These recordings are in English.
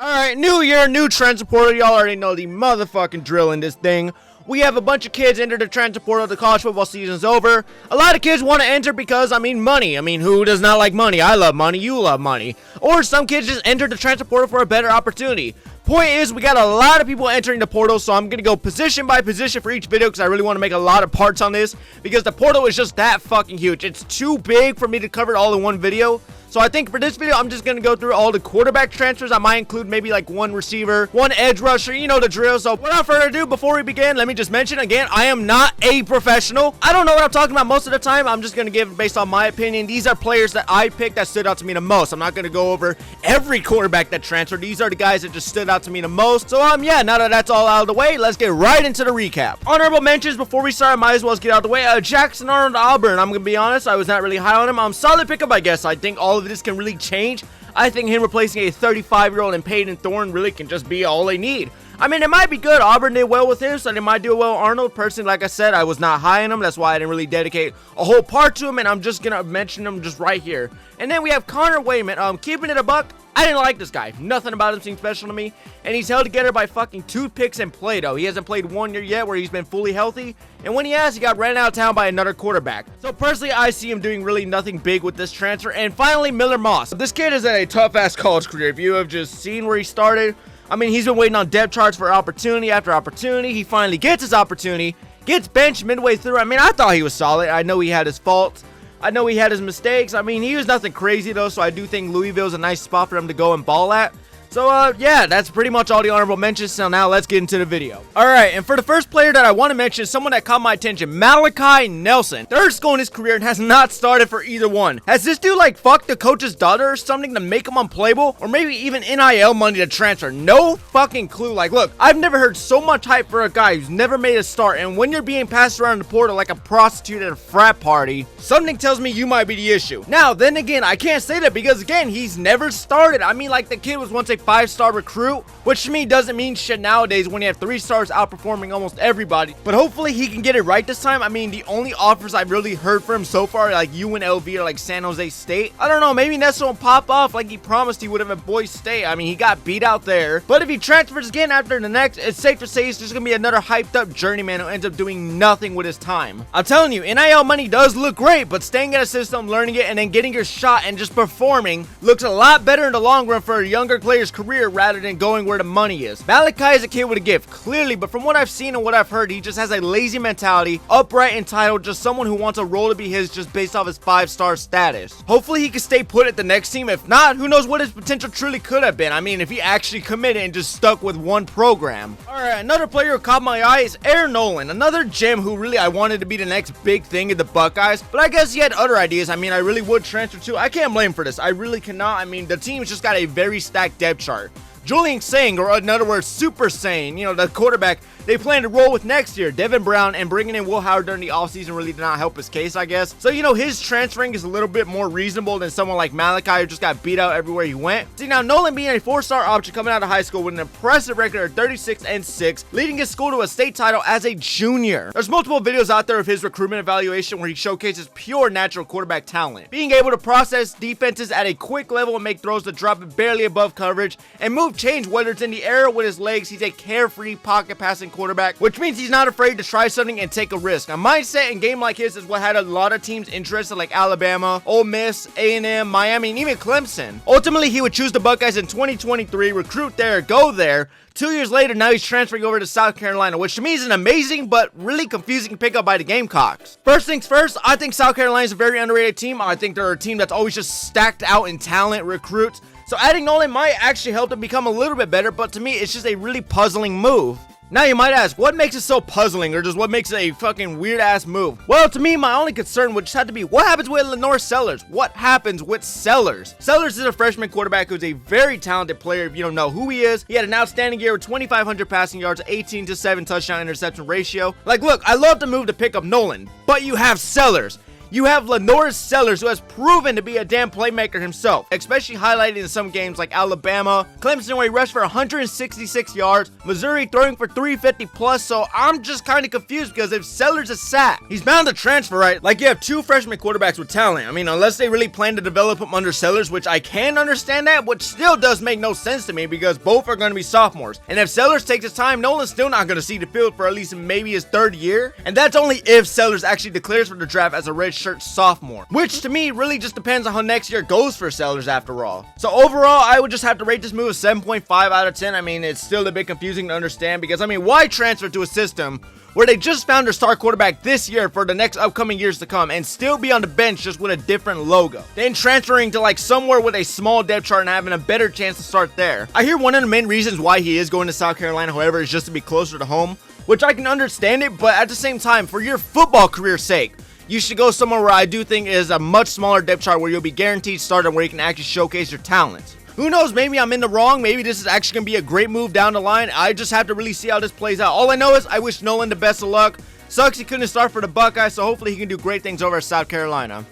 Alright, new year, new transfer portal. Y'all already know the motherfucking drill in this thing. We have a bunch of kids enter the transfer portal. The college football season's over. A lot of kids want to enter because, money. Who does not like money? I love money. You love money. Or some kids just enter the transfer portal for a better opportunity. Point is, we got a lot of people entering the portal, so I'm going to go position by position for each video because I really want to make a lot of parts on this because the portal is just that fucking huge. It's too big for me to cover it all in one video. So I think for this video, I'm just going to go through all the quarterback transfers. I might include maybe like one receiver, one edge rusher, you know the drill. So without further ado, before we begin, let me just mention again, I am not a professional. I don't know what I'm talking about most of the time. I'm just going to give based on my opinion. These are players that I picked that stood out to me the most. I'm not going to go over every quarterback that transferred. These are the guys that just stood out to me the most. So yeah, now that that's all out of the way, let's get right into the recap. Honorable mentions before we start, I might as well get out of the way. Jackson Arnold Auburn. I'm going to be honest, I was not really high on him. Solid pickup, I guess. I think all of this can really change. I think him replacing a 35-year-old and Peyton Thorne really can just be all they need. It might be good. Auburn did well with him, so they might do well with Arnold. Personally, like I said, I was not high on him. That's why I didn't really dedicate a whole part to him, and I'm just going to mention him just right here. And then we have Connor Wayman. Keeping it a buck, I didn't like this guy. Nothing about him seemed special to me. And he's held together by fucking toothpicks and Play-Doh. He hasn't played 1 year yet where he's been fully healthy. And when he has, he got ran out of town by another quarterback. So personally, I see him doing really nothing big with this transfer. And finally, Miller Moss. This kid has had a tough-ass college career. If you have just seen where he started, he's been waiting on depth charts for opportunity after opportunity. He finally gets his opportunity. Gets benched midway through. I thought he was solid. I know he had his faults. I know he had his mistakes. He was nothing crazy, though, so I do think Louisville is a nice spot for him to go and ball at. So, yeah, that's pretty much all the honorable mentions. So now let's get into the video. Alright, and for the first player that I want to mention is someone that caught my attention, Malachi Nelson. Third school in his career and has not started for either one. Has this dude, fucked the coach's daughter or something to make him unplayable? Or maybe even NIL money to transfer? No fucking clue. Look, I've never heard so much hype for a guy who's never made a start. And when you're being passed around the portal like a prostitute at a frat party, something tells me you might be the issue. Now, then again, I can't say that because, again, he's never started. The kid was once a 5-star recruit, which to me doesn't mean shit nowadays when you have 3 stars outperforming almost everybody. But hopefully he can get it right this time. The only offers I've really heard from him so far are UNLV or San Jose State. I don't know, maybe Nessa won't pop off like he promised he would have at Boise State. He got beat out there. But if he transfers again after the next, it's safe to say it's just gonna be another hyped up journeyman who ends up doing nothing with his time. I'm telling you, NIL money does look great, but staying in a system, learning it, and then getting your shot and just performing looks a lot better in the long run for a younger player's career rather than going where the money is. Malachi is a kid with a gift, clearly, but from what I've seen and what I've heard, he just has a lazy mentality, upright, entitled, just someone who wants a role to be his just based off his 5-star status. Hopefully he can stay put at the next team. If not, who knows what his potential truly could have been. If he actually committed and just stuck with one program. Alright, another player who caught my eye is Aon Nolan, another gem who really I wanted to be the next big thing in the Buckeyes, but I guess he had other ideas. I really would transfer too. I can't blame him for this. I really cannot. The team's just got a very stacked depth chart. Julian Sang, or in other words, Super Saiyan, the quarterback they plan to roll with next year, Devin Brown, and bringing in Will Howard during the offseason really did not help his case, I guess. So, his transferring is a little bit more reasonable than someone like Malachi who just got beat out everywhere he went. See, now, Nolan being a 4-star option coming out of high school with an impressive record of 36-6, leading his school to a state title as a junior. There's multiple videos out there of his recruitment evaluation where he showcases pure natural quarterback talent. Being able to process defenses at a quick level and make throws that drop it barely above coverage, and move change whether it's in the air or with his legs. He's a carefree pocket passing quarterback, which means he's not afraid to try something and take a risk. A mindset in game like his is what had a lot of teams interested, like Alabama, Ole Miss, A&M, Miami, and even Clemson. Ultimately, he would choose the Buckeyes in 2023, recruit there, go there. 2 years later, now he's transferring over to South Carolina, which to me is an amazing but really confusing pickup by the Gamecocks. First things first, I think South Carolina is a very underrated team. I think they're a team that's always just stacked out in talent, recruits. So adding Nolan might actually help them become a little bit better, but to me, it's just a really puzzling move. Now you might ask, what makes it so puzzling, or just what makes it a fucking weird-ass move? Well, to me, my only concern would just have to be, what happens with Lenore Sellers? What happens with Sellers? Sellers is a freshman quarterback who's a very talented player. If you don't know who he is, he had an outstanding year with 2,500 passing yards, 18-7 touchdown interception ratio. Look, I love the move to pick up Nolan, but you have Sellers. you have Lenore Sellers, who has proven to be a damn playmaker himself, especially highlighted in some games like Alabama, Clemson, where he rushed for 166 yards, Missouri throwing for 350 plus. So I'm just kind of confused, because if Sellers is sat, he's bound to transfer, right? Like, you have two freshman quarterbacks with talent. I mean, unless they really plan to develop him under Sellers, which I can understand that, which still does make no sense to me, because both are going to be sophomores. And if Sellers takes his time, Nolan's still not going to see the field for at least maybe his third year. And that's only if Sellers actually declares for the draft as a redshirt sophomore, which to me really just depends on how next year goes for Sellers after all. So overall, I would just have to rate this move a 7.5 out of 10. I mean, it's still a bit confusing to understand, because I mean, why transfer to a system where they just found their star quarterback this year for the next upcoming years to come and still be on the bench just with a different logo, then transferring to like somewhere with a small depth chart and having a better chance to start there? I hear one of the main reasons why he is going to South Carolina, however, is just to be closer to home, which I can understand it, but at the same time, for your football career's sake, you should go somewhere where I do think is a much smaller depth chart, where you'll be guaranteed starting, where you can actually showcase your talents. Who knows, maybe I'm in the wrong, maybe this is actually going to be a great move down the line. I just have to really see how this plays out. All I know is I wish Nolan the best of luck. Sucks he couldn't start for the Buckeyes, so hopefully he can do great things over at South Carolina.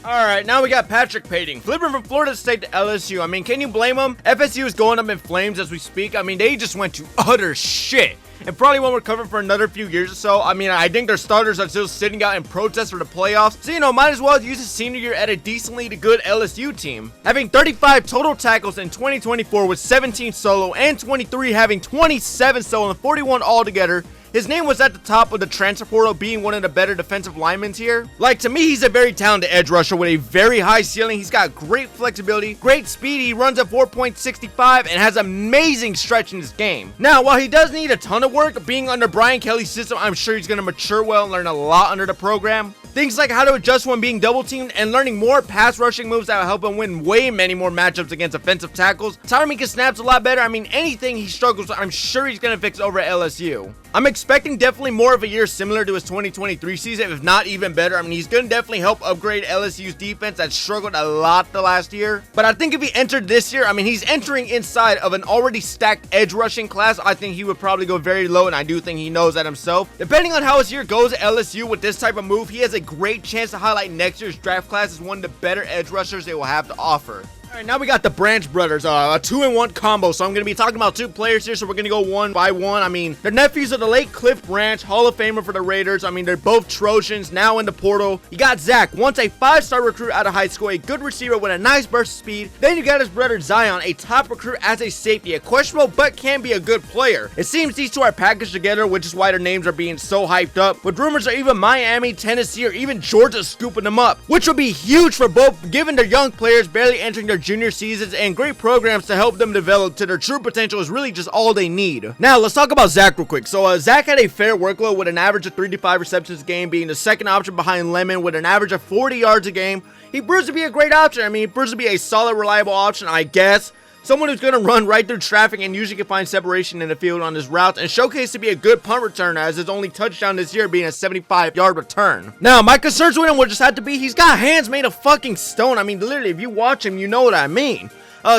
Alright, now we got Patrick Payton, flipping from Florida State to LSU. I mean, can you blame him? FSU is going up in flames as we speak. I mean, they just went to utter shit and probably won't recover for another few years or so. I mean, I think their starters are still sitting out in protest for the playoffs, so, you know, might as well use his senior year at a decently good LSU team. Having 35 total tackles in 2024 with 17 solo, and 23 having 27 solo and 41 altogether, his name was at the top of the transfer portal, being one of the better defensive linemen here. Like, to me, he's a very talented edge rusher with a very high ceiling. He's got great flexibility, great speed. He runs at 4.65 and has amazing stretch in his game. Now, while he does need a ton of work, being under Brian Kelly's system, I'm sure he's going to mature well and learn a lot under the program. Things like how to adjust when being double teamed and learning more pass rushing moves that will help him win way many more matchups against offensive tackles. Time making snaps a lot better. I mean, anything he struggles with, I'm sure he's going to fix over at LSU. I'm expecting definitely more of a year similar to his 2023 season, if not even better. I mean, he's going to definitely help upgrade LSU's defense that struggled a lot the last year. But I think if he entered this year, I mean, he's entering inside of an already stacked edge rushing class. I think he would probably go very low, and I do think he knows that himself. Depending on how his year goes at LSU with this type of move, he has a great chance to highlight next year's draft class as one of the better edge rushers they will have to offer. Alright, now we got the Branch brothers, a 2-in-1 combo. So I'm going to be talking about two players here, so we're going to go one by one. I mean, they're nephews of the late Cliff Branch, Hall of Famer for the Raiders. I mean, they're both Trojans, now in the portal. You got Zach, once a 5-star recruit out of high school, a good receiver with a nice burst of speed. Then you got his brother Zion, a top recruit as a safety, a questionable but can be a good player. It seems these two are packaged together, which is why their names are being so hyped up, with rumors of even Miami, Tennessee, or even Georgia scooping them up, which would be huge for both, given their young players barely entering their junior seasons, and great programs to help them develop to their true potential is really just all they need. Now, let's talk about Zach real quick. So, Zach had a fair workload with an average of 3 to 5 receptions a game, being the second option behind Lemon with an average of 40 yards a game. He proves to be a great option. I mean, he proves to be a solid, reliable option, I guess. Someone who's going to run right through traffic and usually can find separation in the field on his routes, and showcase to be a good punt returner, as his only touchdown this year being a 75-yard return. Now, my concerns with him would just have to be he's got hands made of fucking stone. I mean, literally, if you watch him, you know what I mean.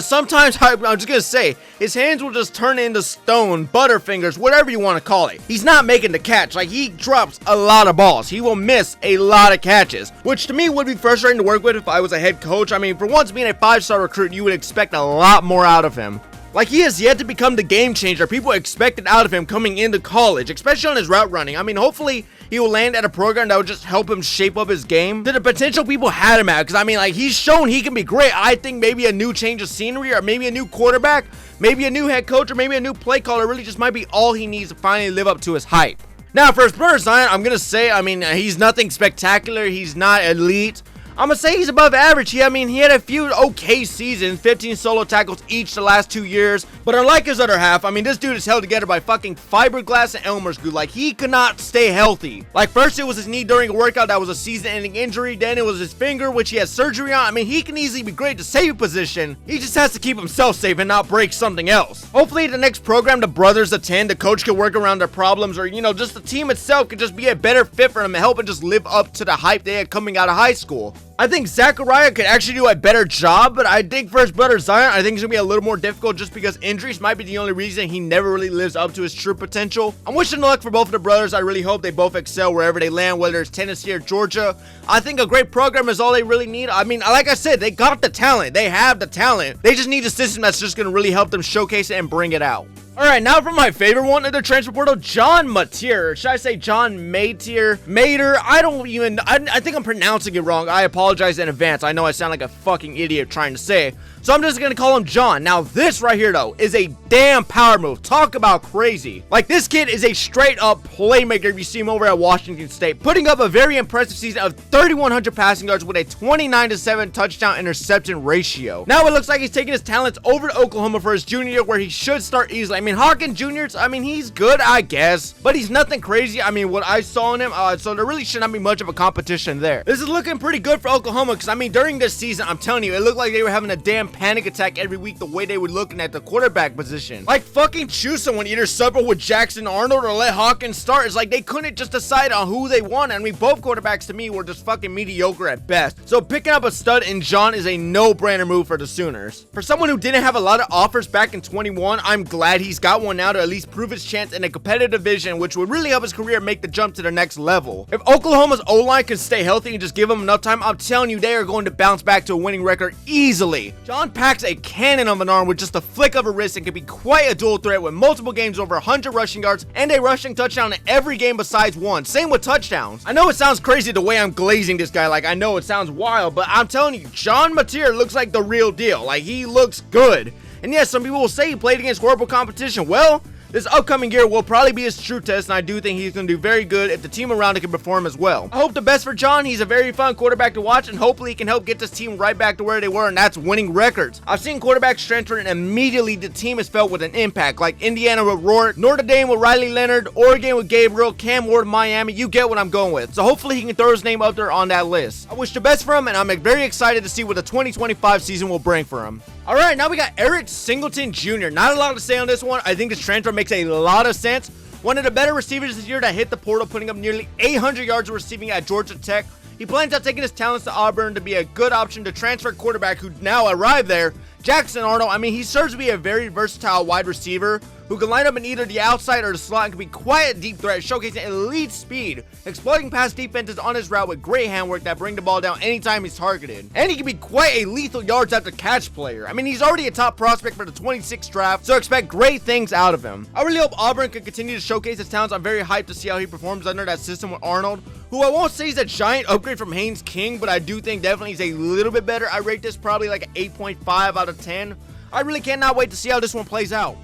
Sometimes, I'm just gonna say, his hands will just turn into stone, butterfingers, whatever you want to call it. He's not making the catch. Like, he drops a lot of balls. He will miss a lot of catches, which to me would be frustrating to work with if I was a head coach. I mean, for once being a 5-star recruit, you would expect a lot more out of him. Like, he has yet to become the game changer people expected out of him coming into college, especially on his route running. I mean, hopefully he will land at a program that will just help him shape up his game to the potential people had him at. Because, I mean, like, he's shown he can be great. I think maybe a new change of scenery, or maybe a new quarterback, maybe a new head coach, or maybe a new play caller really just might be all he needs to finally live up to his hype. Now, for his brother Zion, I'm going to say, I mean, he's nothing spectacular. He's not elite. I'm going to say he's above average. He had a few okay seasons, 15 solo tackles each the last 2 years. But unlike his other half, I mean, this dude is held together by fucking fiberglass and Elmer's glue. Like, he could not stay healthy. Like, first it was his knee during a workout that was a season-ending injury. Then it was his finger, which he had surgery on. I mean, he can easily be great to save a position. He just has to keep himself safe and not break something else. Hopefully, the next program the brothers attend, the coach can work around their problems, or, you know, just the team itself could just be a better fit for them and help him just live up to the hype they had coming out of high school. I think Zachariah could actually do a better job, but I think for his brother Zion, I think it's gonna be a little more difficult just because injuries might be the only reason he never really lives up to his true potential. I'm wishing luck for both of the brothers. I really hope they both excel wherever they land, whether it's Tennessee or Georgia. I think a great program is all they really need. I mean, like I said, they got the talent. They have the talent. They just need a system that's just gonna really help them showcase it and bring it out. Alright, now for my favorite one in the transfer portal, John Mateer. Should I say John Mateer? Mater? I think I'm pronouncing it wrong. I apologize in advance. I know I sound like a fucking idiot trying to say it. So I'm just gonna call him John. Now this right here though is a damn power move. Talk about crazy. Like, this kid is a straight up playmaker if you see him over at Washington State, putting up a very impressive season of 3,100 passing yards with a 29-7 touchdown interception ratio. Now it looks like he's taking his talents over to Oklahoma for his junior year, where he should start easily. I mean, Hawkins Jr., I mean, he's good, I guess, but he's nothing crazy. I mean, what I saw in him, so there really should not be much of a competition there. This is looking pretty good for Oklahoma, because I mean, during this season, I'm telling you, it looked like they were having a damn panic attack every week the way they were looking at the quarterback position. Like, fucking choose someone, either sub with Jackson Arnold or let Hawkins start. It's like they couldn't just decide on who they want. I mean, both quarterbacks to me were just fucking mediocre at best. So picking up a stud in John is a no-brainer move for the Sooners. For someone who didn't have a lot of offers back in 21, I'm glad he's got one now to at least prove his chance in a competitive division, which would really help his career make the jump to the next level. If Oklahoma's O-line can stay healthy and just give him enough time, I'm telling you, they are going to bounce back to a winning record easily. John packs a cannon of an arm with just a flick of a wrist and can be quite a dual threat with multiple games over 100 rushing yards and a rushing touchdown in every game besides one. Same with touchdowns. I know it sounds crazy the way I'm glazing this guy, like I know it sounds wild, but I'm telling you, John Mateer looks like the real deal. Like, he looks good. And yes, some people will say he played against horrible competition. Well, this upcoming year will probably be his true test, and I do think he's going to do very good if the team around him can perform as well. I hope the best for John. He's a very fun quarterback to watch, and hopefully he can help get this team right back to where they were, and that's winning records. I've seen quarterbacks transfer, and immediately the team is felt with an impact, like Indiana with Rourke, Notre Dame with Riley Leonard, Oregon with Gabriel, Cam Ward, Miami. You get what I'm going with. So hopefully he can throw his name up there on that list. I wish the best for him, and I'm very excited to see what the 2025 season will bring for him. Alright, now we got Singleton Jr. Not a lot to say on this one. I think this transfer makes a lot of sense. One of the better receivers this year that hit the portal, putting up nearly 800 yards receiving at Georgia Tech. He plans on taking his talents to Auburn to be a good option to transfer quarterback who now arrived there. Jackson Arnold, I mean, he serves to be a very versatile wide receiver who can line up in either the outside or the slot and can be quite a deep threat, showcasing elite speed, exploiting past defenses on his route with great handwork that bring the ball down anytime he's targeted. And he can be quite a lethal yards after catch player. I mean, he's already a top prospect for the 26th draft, so expect great things out of him. I really hope Auburn can continue to showcase his talents. I'm very hyped to see how he performs under that system with Arnold, who I won't say is a giant upgrade from Haynes King, but I do think definitely he's a little bit better. I rate this probably like an 8.5 out of 10. I really cannot wait to see how this one plays out.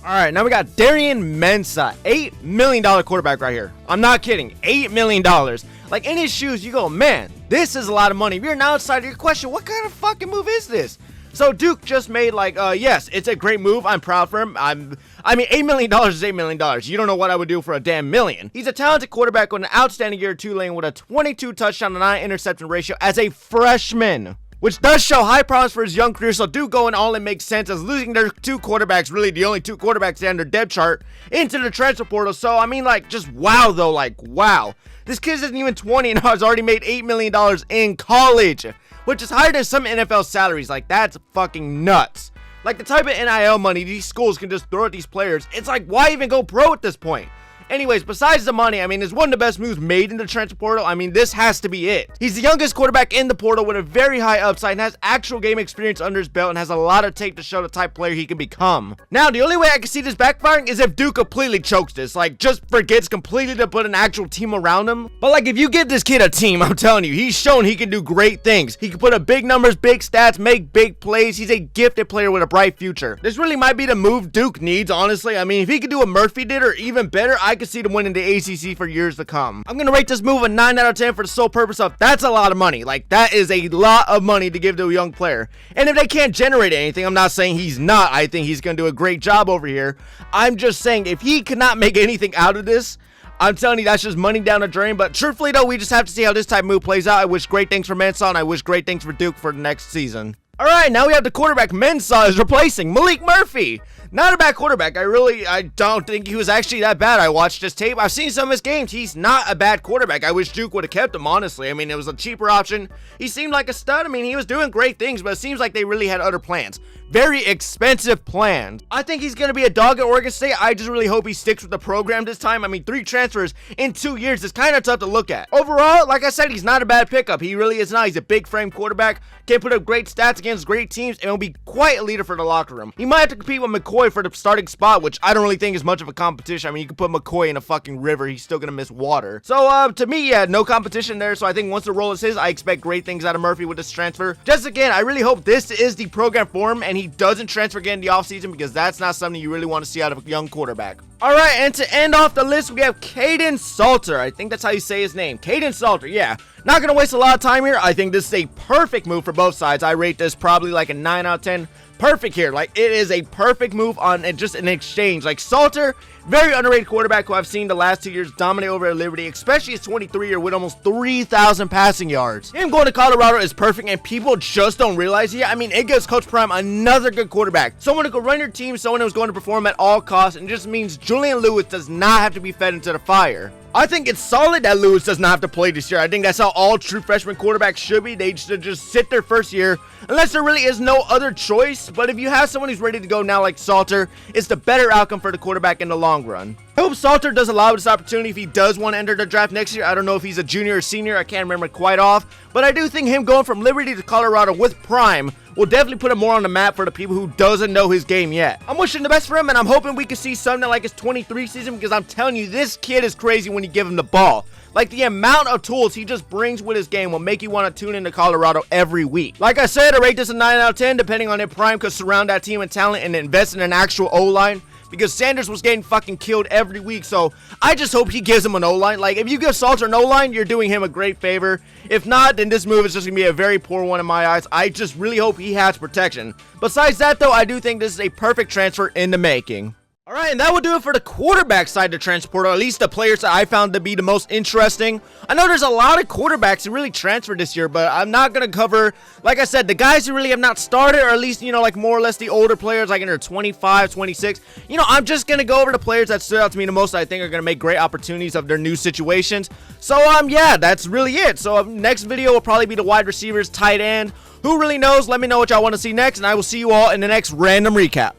Alright, now we got Daren Mena, $8 million quarterback right here. I'm not kidding, $8 million. Like, in his shoes, you go, man, this is a lot of money. If you're an outsider, you question, what kind of fucking move is this? So Duke just made, like, yes, it's a great move. I'm proud for him. I mean, $8 million is $8 million. You don't know what I would do for a damn million. He's a talented quarterback with an outstanding year 2 lane with a 22 touchdown to 9 interception ratio as a freshman, which does show high promise for his young career. So Duke going all in makes sense, as losing their 2 quarterbacks, really the only 2 quarterbacks on their depth chart, into the transfer portal. So, I mean, like, just wow, though. Like, wow. This kid isn't even 20 and has already made $8 million in college, which is higher than some NFL salaries. Like, that's fucking nuts. Like, the type of NIL money these schools can just throw at these players, it's like, why even go pro at this point? Anyways, besides the money, I mean, it's one of the best moves made in the transfer portal. I mean, this has to be it. He's the youngest quarterback in the portal with a very high upside and has actual game experience under his belt and has a lot of tape to show the type of player he can become. Now, the only way I can see this backfiring is if Duke completely chokes this, like, just forgets completely to put an actual team around him. But, like, if you give this kid a team, I'm telling you, he's shown he can do great things. He can put up big numbers, big stats, make big plays. He's a gifted player with a bright future. This really might be the move Duke needs, honestly. I mean, if he could do what Murphy did or even better, I could see them winning the ACC for years to come. I'm gonna rate this move a 9 out of 10 for the sole purpose of that's a lot of money. Like, that is a lot of money to give to a young player. And if they can't generate anything, I'm not saying he's not. I think he's gonna do a great job over here. I'm just saying if he cannot make anything out of this, I'm telling you, that's just money down the drain. But truthfully, though, we just have to see how this type of move plays out. I wish great things for Mensah, and I wish great things for Duke for the next season. Alright, now we have the quarterback Mensah is replacing Malik Murphy. Not a bad quarterback. I don't think he was actually that bad. I watched his tape. I've seen some of his games. He's not a bad quarterback. I wish Duke would have kept him, honestly. I mean, it was a cheaper option. He seemed like a stud. I mean, he was doing great things, but it seems like they really had other plans. Very expensive plans. I think he's going to be a dog at Oregon State. I just really hope he sticks with the program this time. I mean, 3 transfers in 2 years is kind of tough to look at. Overall, like I said, he's not a bad pickup. He really is not. He's a big frame quarterback. Can put up great stats against great teams, and will be quite a leader for the locker room. He might have to compete with McCoy for the starting spot, which I don't really think is much of a competition. I mean, you can put McCoy in a fucking river. He's still going to miss water. So, to me, yeah, no competition there. So I think once the role is his, I expect great things out of Murphy with this transfer. Just again, I really hope this is the program for him, and he doesn't transfer again in the offseason, because that's not something you really want to see out of a young quarterback. Alright, and to end off the list, we have Kaden Salter. I think that's how you say his name. Kaden Salter, yeah. Not going to waste a lot of time here. I think this is a perfect move for both sides. I rate this probably like a 9 out of 10. Perfect here. Like, it is a perfect move on just an exchange. Like, Salter, very underrated quarterback who I've seen the last 2 years dominate over at Liberty, especially his 23-year with almost 3,000 passing yards. Him going to Colorado is perfect, and people just don't realize it. I mean, it gives Coach Prime another good quarterback. Someone who can run your team, someone who's going to perform at all costs, and just means Julian Lewis does not have to be fed into the fire. I think it's solid that Lewis does not have to play this year. I think that's how all true freshman quarterbacks should be. They should just sit their first year, unless there really is no other choice. But if you have someone who's ready to go now like Salter, it's the better outcome for the quarterback in the long run. I hope Salter does allow this opportunity if he does want to enter the draft next year. I don't know if he's a junior or senior. I can't remember quite off. But I do think him going from Liberty to Colorado with Prime will definitely put him more on the map for the people who doesn't know his game yet. I'm wishing the best for him, and I'm hoping we can see something like his 23 season, because I'm telling you, this kid is crazy when you give him the ball. Like, the amount of tools he just brings with his game will make you want to tune into Colorado every week. Like I said, I rate this a 9 out of 10, depending on if Prime could surround that team with talent and invest in an actual O-line. Because Sanders was getting fucking killed every week, so I just hope he gives him an O-line. Like, if you give Salter an O-line, you're doing him a great favor. If not, then this move is just going to be a very poor one in my eyes. I just really hope he has protection. Besides that, though, I do think this is a perfect transfer in the making. Alright, and that will do it for the quarterback side of the transfer portal, at least the players that I found to be the most interesting. I know there's a lot of quarterbacks who really transferred this year, but I'm not going to cover, like I said, the guys who really have not started, or at least, you know, like more or less the older players, like in their 25, 26. You know, I'm just going to go over the players that stood out to me the most that I think are going to make great opportunities of their new situations. So, yeah, that's really it. So, next video will probably be the wide receivers, tight end. Who really knows? Let me know what y'all want to see next, and I will see you all in the next random recap.